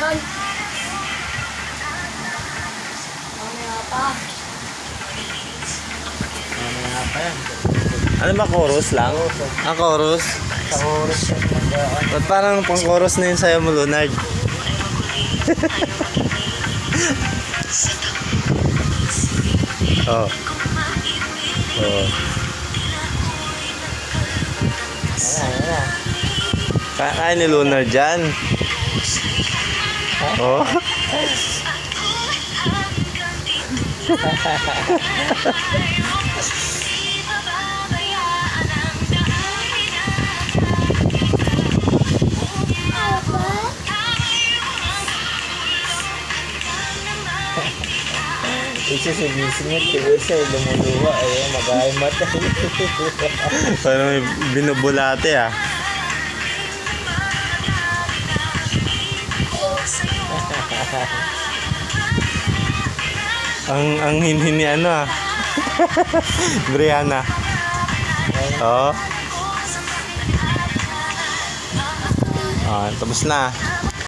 yan. Mamaya pa. Mamaya pa yan. Ano ba, chorus lang? Ah, chorus? Sa oras yan mag-aan. Ba't parang pang chorus na yung sayo mo, Lunard? Oh. Oh. Ayan na. Kaya ni Lunard dyan. Oh. Isa sumisingit, isa lumuluwa. Ayun, mag-aay mata. Parang may binubulate ah. ang hinhin ni ano ah. Brianna. Oh. Ah, tapos na.